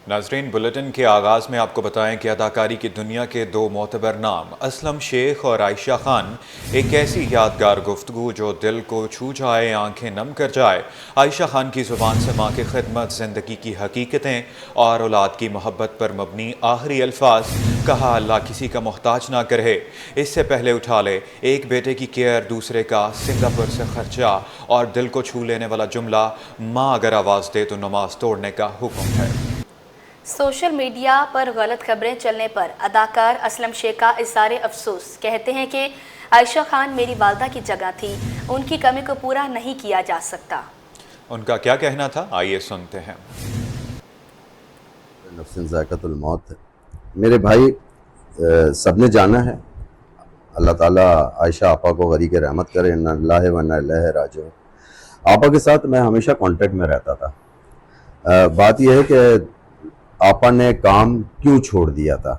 नाजरीन, बुलेटिन के आगाज़ में आपको बताएं कि अदाकारी की दुनिया के दो मोतबर नाम असलम शेख और आयशा खान एक ऐसी यादगार गुफ्तगू जो दिल को छू जाए, आंखें नम कर जाए। आयशा खान की ज़ुबान से माँ की खिदमत, ज़िंदगी की हकीकतें और औलाद की मोहब्बत पर मबनी आखिरी अल्फाज। कहा, अल्लाह किसी का मोहताज ना करे, इससे पहले उठा ले। एक बेटे की केयर, दूसरे का सिंगापुर से खर्चा और दिल को छू लेने वाला जुमला, माँ अगर आवाज़ दे तो नमाज तोड़ने का हुक्म है। सोशल मीडिया पर गलत खबरें चलने पर अदाकार असलम शेख का इज़हार अफसोस। कहते हैं कि आयशा खान मेरी वालदा की जगह थी, उनकी कमी को पूरा नहीं किया जा सकता। उनका क्या कहना था, आइए सुनते हैं। नफ्सिन ज़ायक़तुल मौत है मेरे भाई, सबने जाना है। अल्लाह ताला आयशा आपा को गरीक़ रहमत करे, इन्ना लिल्लाहि व इन्ना इलैहि राजिऊन। आपा के साथ मैं हमेशा कांटेक्ट में रहता था। बात यह है कि आपा ने काम क्यों छोड़ दिया था।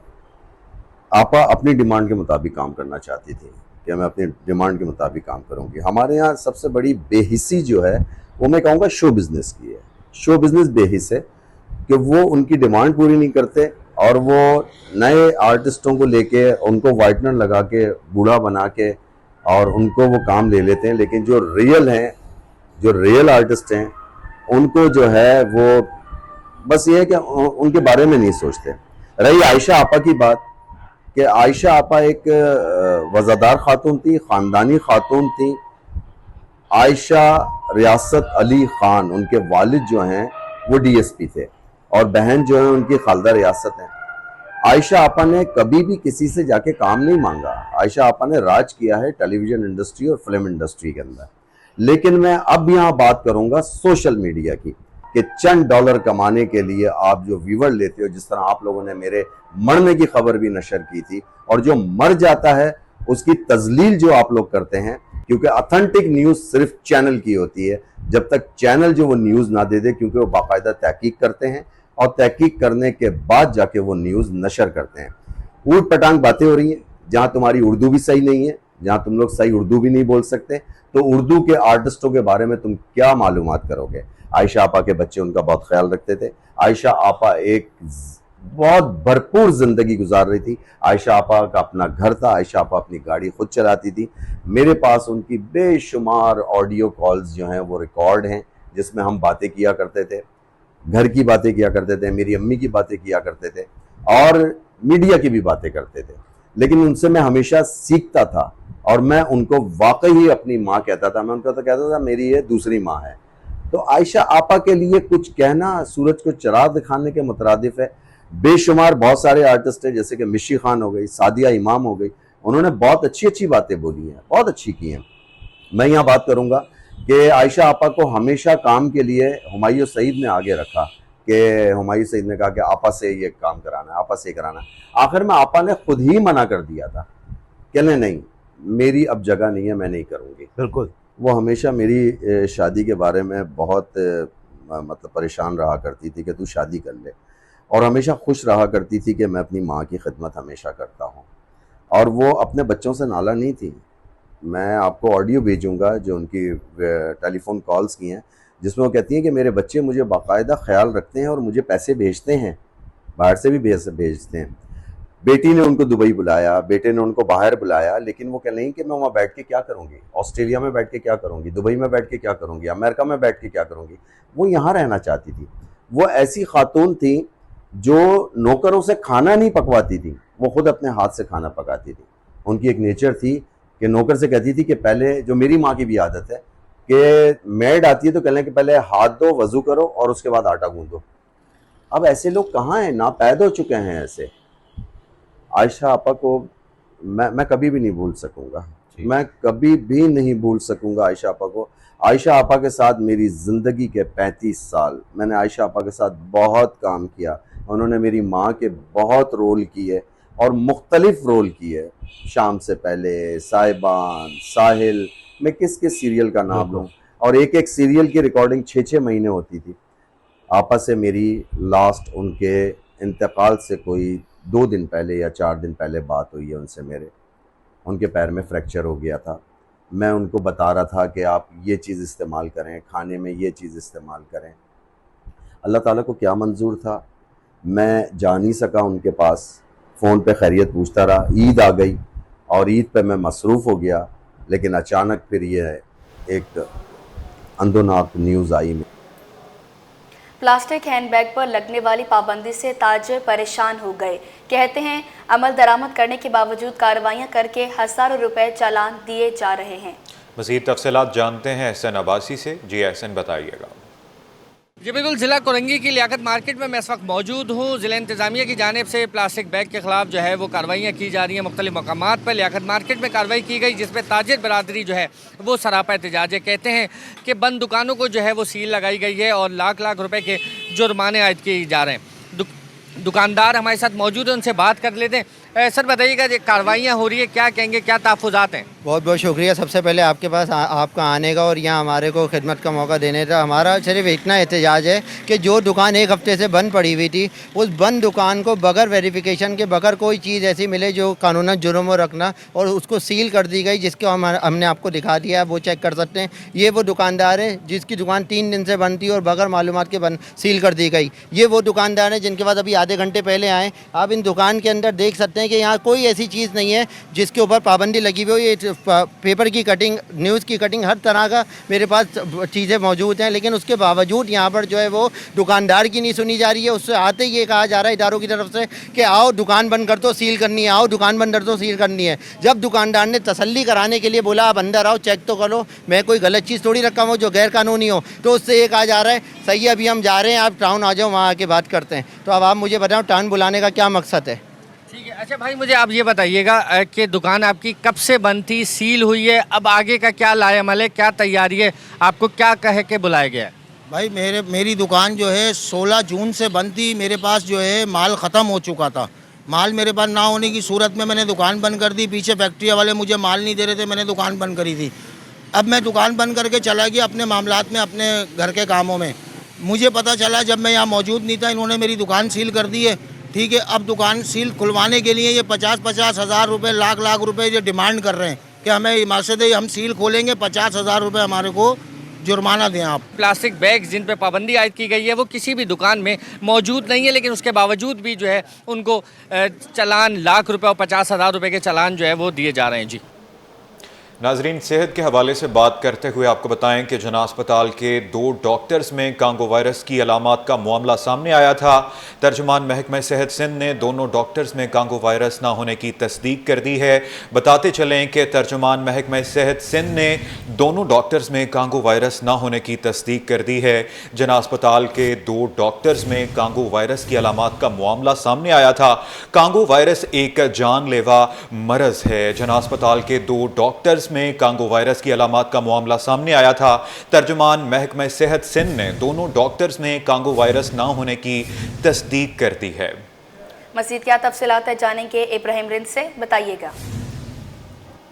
आपा अपनी डिमांड के मुताबिक काम करना चाहती थी कि मैं अपनी डिमांड के मुताबिक काम करूंगी। हमारे यहाँ सबसे बड़ी बेहिसी जो है वो मैं कहूँगा शो बिज़नेस की है। शो बिज़नेस बेहिस है कि वो उनकी डिमांड पूरी नहीं करते और वो नए आर्टिस्टों को लेके उनको वाइटनर लगा के बूढ़ा बना के और उनको वो काम ले लेते हैं। लेकिन जो रियल हैं, जो रियल आर्टिस्ट हैं, उनको जो है वो बस ये है कि उनके बारे में नहीं सोचते। रही आयशा आपा की बात, कि आयशा आपा एक वज़ादार खातून थी, ख़ानदानी खातून थी। आयशा रियासत अली ख़ान, उनके वालिद जो हैं वो डीएसपी थे और बहन जो है उनकी खालदा रियासत है। आयशा आपा ने कभी भी किसी से जाके काम नहीं मांगा। आयशा आपा ने राज किया है टेलीविज़न इंडस्ट्री और फिल्म इंडस्ट्री के अंदर। लेकिन मैं अब यहाँ बात करूँगा सोशल मीडिया की, कि चंद डॉलर कमाने के लिए आप जो व्यूवर लेते हो, जिस तरह आप लोगों ने मेरे मरने की खबर भी नशर की थी, और जो मर जाता है उसकी तजलील जो आप लोग करते हैं, क्योंकि ऑथेंटिक न्यूज़ सिर्फ चैनल की होती है। जब तक चैनल जो वो न्यूज़ ना दे दे, क्योंकि वो बाकायदा तहकीक करते हैं और तहकीक करने के बाद जाके वो न्यूज़ नशर करते हैं। ऊट पटांग बातें हो रही हैं, जहाँ तुम्हारी उर्दू भी सही नहीं है, जहाँ तुम लोग सही उर्दू भी नहीं बोल सकते, तो उर्दू के आर्टिस्टों के बारे में तुम क्या मालूमात करोगे। आयशा आपा के बच्चे उनका बहुत ख्याल रखते थे। आयशा आपा एक बहुत भरपूर जिंदगी गुजार रही थी। आयशा आपा का अपना घर था, आयशा आपा अपनी गाड़ी खुद चलाती थी। मेरे पास उनकी बेशुमार ऑडियो कॉल्स जो हैं वो रिकॉर्ड हैं, जिसमें हम बातें किया करते थे, घर की बातें किया करते थे, मेरी अम्मी की बातें किया करते थे और मीडिया की भी बातें करते थे। लेकिन उनसे मैं हमेशा सीखता था और मैं उनको वाकई ही अपनी माँ कहता था। मैं उनको तो कहता था मेरी ये दूसरी माँ है। तो आयशा आपा के लिए कुछ कहना सूरज को चिराग दिखाने के मुतरादिफ है। बेशुमार बहुत सारे आर्टिस्ट हैं, जैसे कि मिशी खान हो गई, सादिया इमाम हो गई, उन्होंने बहुत अच्छी अच्छी बातें बोली हैं, बहुत अच्छी की हैं। मैं यहाँ बात करूँगा कि आयशा आपा को हमेशा काम के लिए हुमायूं सईद ने आगे रखा, कि हुमायूं सईद ने कहा कि आपा से ये काम कराना है, आपा से कराना है। आखिर में आपा ने खुद ही मना कर दिया था, कहने नहीं मेरी अब जगह नहीं है, मैं नहीं करूँगी। बिल्कुल। वो हमेशा मेरी शादी के बारे में बहुत मतलब परेशान रहा करती थी कि तू शादी कर ले, और हमेशा खुश रहा करती थी कि मैं अपनी माँ की खिदमत हमेशा करता हूँ। और वो अपने बच्चों से नाला नहीं थी। मैं आपको ऑडियो भेजूंगा जो उनकी टेलीफोन कॉल्स की हैं, जिसमें वो कहती हैं कि मेरे बच्चे मुझे बाकायदा ख्याल रखते हैं और मुझे पैसे भेजते हैं, बाहर से भी भेजते हैं। बेटी ने उनको दुबई बुलाया, बेटे ने उनको बाहर बुलाया, लेकिन वो कह रही कि मैं वहाँ बैठ के क्या करूँगी, ऑस्ट्रेलिया में बैठ के क्या करूँगी, दुबई में बैठ के क्या करूँगी, अमेरिका में बैठ के क्या करूँगी। वो यहाँ रहना चाहती थी। वो ऐसी खातून थी जो नौकरों से खाना नहीं पकवाती थी, वो खुद अपने हाथ से खाना पकाती थी। उनकी एक नेचर थी कि नौकर से कहती थी कि पहले, जो मेरी माँ की भी आदत है कि मेड आती है तो कहने के पहले हाथ धो, वजू करो और उसके बाद आटा गूंदो। अब ऐसे लोग कहाँ हैं, ना पैदा हो चुके हैं ऐसे। आयशा आपा को मैं कभी भी नहीं भूल सकूंगा, मैं कभी भी नहीं भूल सकूंगा आयशा आपा को। आयशा आपा के साथ मेरी ज़िंदगी के 35 साल मैंने आयशा आपा के साथ बहुत काम किया। उन्होंने मेरी माँ के बहुत रोल किए और मुख्तलिफ रोल किए। शाम से पहले, साहिबान, साहिल, मैं किस किस सीरियल का नाम लूँ, और एक एक सीरियल की रिकॉर्डिंग 6-6 महीने होती थी। आपा से मेरी लास्ट उनके इंतकाल से कोई 2 दिन पहले या 4 दिन पहले बात हुई है उनसे मेरे। उनके पैर में फ्रैक्चर हो गया था। मैं उनको बता रहा था कि आप ये चीज़ इस्तेमाल करें, खाने में ये चीज़ इस्तेमाल करें। अल्लाह ताला को क्या मंजूर था, मैं जा नहीं सका उनके पास, फ़ोन पे खैरियत पूछता रहा। ईद आ गई और ईद पे मैं मसरूफ़ हो गया, लेकिन अचानक फिर ये एक अंदोनाक न्यूज़ आई। प्लास्टिक हैंडबैग पर लगने वाली पाबंदी से ताजिर परेशान हो गए। कहते हैं अमल दरामद करने के बावजूद कार्रवाइयां करके हज़ारों रुपए चालान दिए जा रहे हैं। मज़ीद तफसीलात जानते हैं एहसन अब्बासी से। जी एहसन, बताइएगा। जी बिल्कुल, ज़िला कोरंगी की लियाकत मार्केट में मैं इस वक्त मौजूद हूँ। ज़िला इंतज़ामिया की जानिब से प्लास्टिक बैग के ख़िलाफ़ जो है वो कार्रवाइयाँ की जा रही हैं। मुख्तलिफ़ मकामात पर लियाकत मार्केट में कार्रवाई की गई, जिसमें ताजिर बरादरी जो है वो सरापा एहतजाज है। कहते हैं कि बंद दुकानों को जो है वो सील लगाई गई है और लाख लाख रुपए के जुर्माने आयद किए जा रहे हैं। दुकानदार हमारे साथ मौजूद हैं, उनसे बात कर लेते हैं। सर बताइएगा, ये कार्रवाइयाँ हो रही है, क्या कहेंगे, क्या तहफ़्फ़ुज़ात हैं? बहुत बहुत शुक्रिया सबसे पहले आपके पास आपका आने का और यहाँ हमारे को खिदमत का मौका देने का। हमारा सिर्फ इतना एहतजाज है कि जो दुकान एक हफ्ते से बंद पड़ी हुई थी, उस बंद दुकान को बगैर वेरिफिकेशन के, बगैर कोई चीज़ ऐसी मिले जो कानूनन जुर्म में रखना, और उसको सील कर दी गई, जिसको हमने आपको दिखा दिया है, वो चेक कर सकते हैं। ये वो दुकानदार है जिसकी दुकान 3 दिन से बंद थी और बगैर मालूमात के सील कर दी गई। ये वो दुकानदार है जिनके पास अभी आधे घंटे पहले आए। आप इन दुकान के अंदर देख सकते हैं कि यहाँ कोई ऐसी चीज़ नहीं है जिसके ऊपर पाबंदी लगी हुई हो। ये पेपर की कटिंग, न्यूज़ की कटिंग, हर तरह का मेरे पास चीज़ें मौजूद हैं, लेकिन उसके बावजूद यहाँ पर जो है वो दुकानदार की नहीं सुनी जा रही है। उससे आते ही ये कहा जा रहा है इदारों की तरफ से कि आओ दुकान बंद कर दो, सील करनी है, आओ दुकान बंद कर दो, सील करनी है। जब दुकानदार ने तसल्ली कराने के लिए बोला आप अंदर आओ, चेक तो करो, मैं कोई गलत चीज़ थोड़ी रखा हूँ जो गैर कानूनी हो, तो उससे ये कहा जा रहा है सही है अभी हम जा रहे हैं, आप टाउन आ जाओ, वहाँ आके बात करते हैं। तो अब आप मुझे बताओ टाउन बुलाने का क्या मकसद है? ठीक है। अच्छा भाई, मुझे आप ये बताइएगा कि दुकान आपकी कब से बंद थी, सील हुई है, अब आगे का क्या लाएमल है, क्या तैयारी है, आपको क्या कह के बुलाया गया है? भाई मेरी दुकान जो है 16 जून से बंद थी। मेरे पास जो है माल ख़त्म हो चुका था। माल मेरे पास ना होने की सूरत में मैंने दुकान बंद कर दी। पीछे फैक्ट्री वाले मुझे माल नहीं दे रहे थे, मैंने दुकान बंद करी थी। अब मैं दुकान बंद करके चला गया अपने मामलात में, अपने घर के कामों में। मुझे पता चला जब मैं यहाँ मौजूद नहीं था, इन्होंने मेरी दुकान सील कर दी है। ठीक है, अब दुकान सील खुलवाने के लिए ये 50-50 हज़ार रुपये, लाख लाख रुपए ये डिमांड कर रहे हैं कि हमें मकसद है हम सील खोलेंगे, 50,000 रुपये हमारे को जुर्माना दें आप। प्लास्टिक बैग जिन पे पाबंदी आयद की गई है वो किसी भी दुकान में मौजूद नहीं है, लेकिन उसके बावजूद भी जो है उनको चालान लाख रुपए और 50,000 रुपये के चालान जो है वो दिए जा रहे हैं। जी नाजरीन, सेहत के हवाले से बात करते हुए आपको बताएं कि जना अस्पताल के 2 डॉक्टर्स में कांगो वायरस की अलामात का मामला सामने आया था। तर्जुमान महकमा सेहत सिंध ने दोनों डॉक्टर्स में कांगो वायरस ना होने की तस्दीक कर दी है। बताते चलें कि तर्जुमान महकमा सेहत सिंध ने दोनों डॉक्टर्स में कांगो वायरस ना होने की तस्दीक कर दी है। जना अस्पताल के 2 डॉक्टर्स में कांगो वायरस की अलामात का मामला सामने आया था। कांगो वायरस एक जानलेवा मरज है। जना अस्पताल के 2 डॉक्टर्स में कांगो वायरस की अलामात का मामला सामने आया था। तर्जुमान महकमा सेहत सिंध ने दोनों डॉक्टर्स में कांगो वायरस ना होने की तस्दीक कर दी है। मज़ीद क्या तफसीलात है जानेंगे इब्राहिम रिंद से, बताइएगा।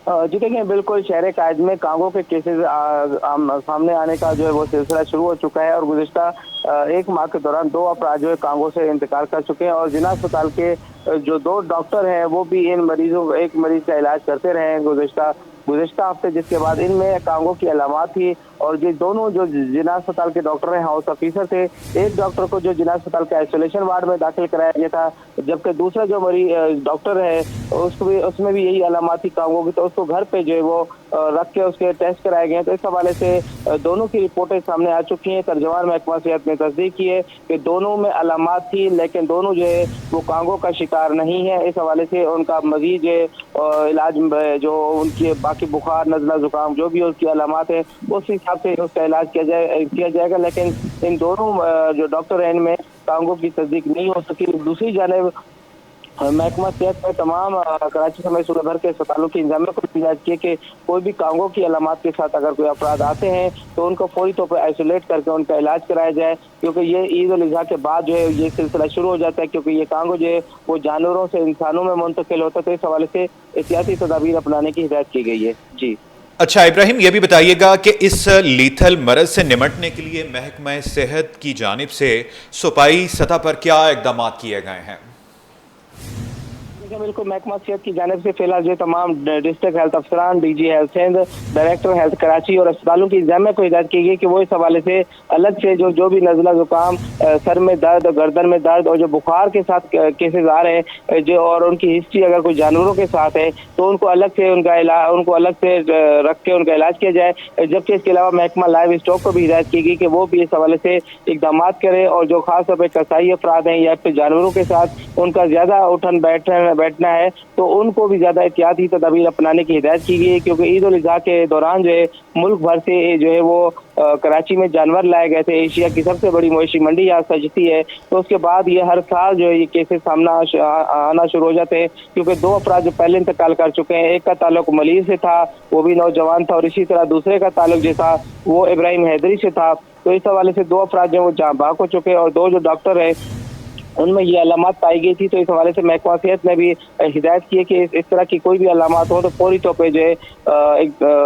जी देखिए, बिल्कुल शहर कायद में कांगो के केसेस सामने आने का जो है वो सिलसिला शुरू हो चुका है और गुज़िश्ता 1 माह के दौरान 2 अफराद जो है कांगो से इंतकाल कर चुके हैं और जिला अस्पताल के जो 2 डॉक्टर हैं वो भी इन मरीजों, एक मरीज का इलाज करते रहे हैं गुज़िश्ता हफ्ते, जिसके बाद इनमें कांगो की अलामात थी। और ये दोनों जो जिला अस्पताल के डॉक्टर हैं हाउस ऑफिसर थे। एक डॉक्टर को जो जिला अस्पताल के आइसोलेशन वार्ड में दाखिल कराया गया था, जबकि दूसरा जो मरीज डॉक्टर है उसमें भी यही अलामात थी कांगो की, तो उसको घर पे जो है वो रख के उसके टेस्ट कराए गए। तो इस हवाले से दोनों की रिपोर्टें सामने आ चुकी हैं। तर्जुमान महकमा सेहत ने तस्दीक की है कि दोनों में अलामात थी, लेकिन दोनों जो है वो कांगो का शिकार नहीं है। इस हवाले से उनका मजीद इलाज जो उनके बाकी बुखार, नज़ला, जुकाम जो भी उसकी अलामात है उस हिसाब से उसका इलाज किया जाएगा। लेकिन इन दोनों जो डॉक्टर हैं इनमें कांगो की तस्दीक नहीं हो सकी। दूसरी जानिब महकमा सेहत ने तमाम कराची समेत सूबे भर के अस्पतालों की इंतजामिया को हिदायत की कि कोई भी कांगो की अलामात के साथ अगर कोई अफराद आते हैं तो उनको फौरी तौर पर आइसोलेट करके उनका इलाज कराया जाए, क्योंकि ये ईद उल अज़हा के बाद जो है ये सिलसिला शुरू हो जाता है, क्योंकि ये कांगो जो है वो जानवरों से इंसानों में मुंतकिल होता है। तो इस हवाले से एहतियाती तदाबीर अपनाने की हिदायत की गई है। जी अच्छा इब्राहिम, ये भी बताइएगा कि इस लीथल मरज से निमटने के लिए महकमा सेहत की जानिब से सूबाई सतह पर क्या इकदाम किए गए हैं? देखिए बिल्कुल महकमा सेहत की जानिब से फिलहाल जो तमाम डिस्ट्रिक्ट हेल्थ अफसरान, DG health Sindh, director health Karachi और अस्पतालों की इंतजामिया को हिदायत की गई कि वो इस हवाले से अलग से जो भी नज़ला जुकाम, सर में दर्द, गर्दन में दर्द और जो बुखार के साथ केसेस आ रहे हैं जो और उनकी हिस्ट्री अगर कोई जानवरों के साथ है तो उनको अलग से रख के उनका इलाज किया जाए। जबकि इसके अलावा महकमा लाइव स्टॉक को भी हिदायत की गई कि वो भी इस हवाले से इकदाम करें और जो खास तौर पर कसाई अफराद हैं या फिर जानवरों के साथ उनका ज्यादा उठन बैठना है तो उनको भी ज्यादा एहतियाती तदाबीर अपनाने की हिदायत की गई है, क्योंकि ईद उल अजहा के दौरान जो है मुल्क भर से जो है वो कराची में जानवर लाए गए थे। एशिया की सबसे बड़ी मवेशी मंडी यहाँ सजती है, तो उसके बाद ये हर साल जो है ये केसेस सामना आना शुरू हो जाते हैं, क्योंकि 2 अफराद जो पहले इंतकाल कर चुके हैं, एक का ताल्लुक मलीर से था, वो भी नौजवान था, और इसी तरह दूसरे का ताल्लुक जो था वो इब्राहिम हैदरी से था। तो इस हवाले से 2 अफराद जो वो जाँ बाग हो चुके हैं और 2 जो डॉक्टर है उनमें ये अलामत पाई गई थी। तो इस हवाले से महकमा सेहत ने भी हिदायत की है कि इस तरह की कोई भी अलामत हो तो फौरी तौर पर जो है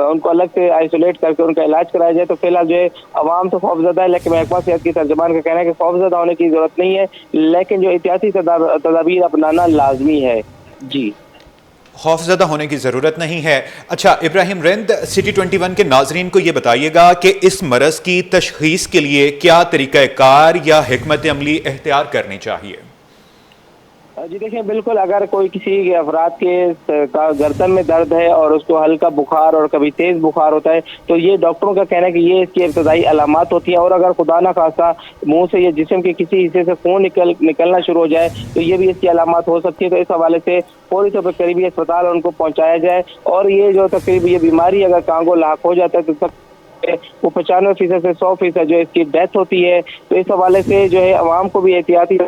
उनको अलग से आइसोलेट करके उनका इलाज कराया जाए। तो फिलहाल जो है अवाम तो खौफजदा है, लेकिन महकमा सेहत की तर्जमान का कहना है कि खौफजदा होने की जरूरत नहीं है, लेकिन जो एहतियाती तदाबीर अपनाना लाजमी है। जी, खौफज़दा होने की ज़रूरत नहीं है। अच्छा इब्राहिम रिंद, सिटी 21 के नाजरीन को ये बताइएगा कि इस मरज़ की तशख़ीस के लिए क्या तरीक़ाकार या हिकमत अमली इख्तियार करनी चाहिए? जी देखिए बिल्कुल, अगर कोई किसी अफराद के गर्दन में दर्द है और उसको हल्का बुखार और कभी तेज बुखार होता है तो ये डॉक्टरों का कहना है कि ये इसकी इब्तदाई अलामत होती है, और अगर खुदा ना खास्ता मुंह से या जिस्म के किसी हिस्से से खून निकलना शुरू हो जाए तो ये भी इसकी अलामत हो सकती है। तो इस हवाले से फौरी तौर पर करीबी अस्पताल उनको पहुँचाया जाए, और ये जो तकरीब ये बीमारी अगर कांगो लाक हो जाता है तो वो 95% से 100% जो इसकी डेथ होती है। तो इस हवाले से जो है अवाम को भी एहतियाती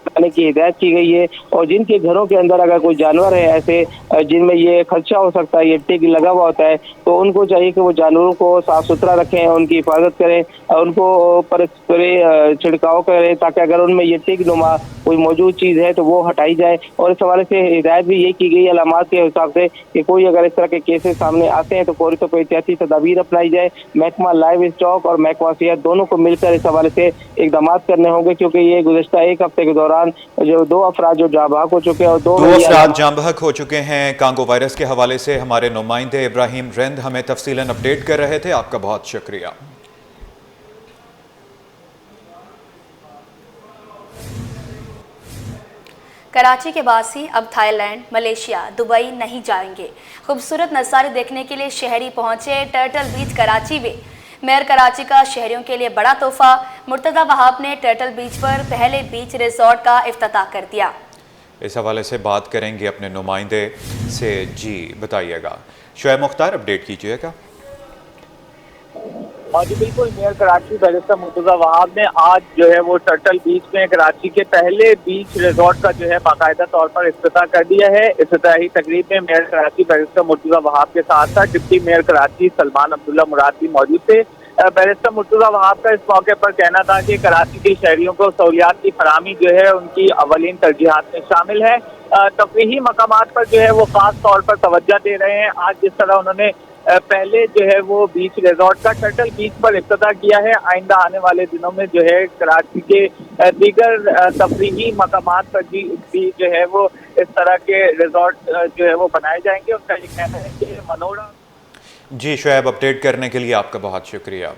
करने की हिदायत की गई है, और जिनके घरों के अंदर अगर कोई जानवर है ऐसे जिनमें ये खदशा हो सकता है, ये टिक लगा हुआ होता है, तो उनको चाहिए कि वो जानवरों को साफ सुथरा रखें, उनकी हिफाजत करें, उनको पर स्प्रे छिड़काव करें ताकि अगर उनमें ये टिक नुमा कोई मौजूद चीज़ है तो वो हटाई जाए। और इस हवाले से हिदायत भी ये की गई अलामत के हिसाब से कि कोई अगर इस तरह के केसेस सामने आते हैं तो फौरी तौर पर एहतियाती तदाबीर अपनाई जाए। महकमा लाइव स्टॉक और महकमा सेहत दोनों को मिलकर इस हवाले से इकदाम करने होंगे, क्योंकि ये गुज़श्ता 1 हफ्ते के दौरान जो 2 अफराद जो जाँ बहक हो चुके हैं और 2 अफराद जाँ बहक हो चुके हैं कांगो वायरस के हवाले से हमारे नुमाइंदे इब्राहिम रिंद हमें तफसीलन अपडेट कर रहे थे। आपका बहुत शुक्रिया। कराची के बासी अब थाईलैंड, मलेशिया, दुबई नहीं जाएंगे। खूबसूरत नज़ारे देखने के लिए शहरी पहुंचे टर्टल बीच कराची में। मेयर कराची का शहरियों के लिए बड़ा तोहफा, मुर्तज़ा वहाब ने टर्टल बीच पर पहले बीच रिजॉर्ट का इफ्तिताह कर दिया। इस हवाले से बात करेंगे अपने नुमाइंदे से। जी बताइएगा, शुएब मुख्तार अपडेट कीजिएगा। और जी बिल्कुल, मेयर कराची बैरिस्टर मुर्तज़ा वहाब ने आज जो है वो टर्टल बीच में कराची के पहले बीच रिजॉर्ट का जो है बाकायदा तौर पर इफ्तिताह कर दिया है। इफ्तिताही तकरीब में मेयर कराची बैरिस्टर मुर्तज़ा वहाब के साथ साथ डिप्टी मेयर कराची सलमान अब्दुल्ला मुराद भी मौजूद थे। बैरिस्टर मुर्तज़ा वहाब का इस मौके पर कहना था कि कराची के शहरियों को सहूलियात की फराहमी जो है उनकी अवलीन तरजीहात में शामिल है। तफरीही मकामात पर जो है वो खास तौर पर तवज्जो दे रहे हैं। आज जिस तरह उन्होंने पहले जो है वो बीच रिजॉर्ट का टर्टल बीच पर इफ्तिताह किया है, आइंदा आने वाले दिनों में जो है कराची के दीगर तफरीही मकामात पर भी जो है वो इस तरह के रिजॉर्ट जो है वो बनाए जाएंगे। उनका ये कहना है कि मनोरा। जी शुएब, अपडेट करने के लिए आपका बहुत शुक्रिया।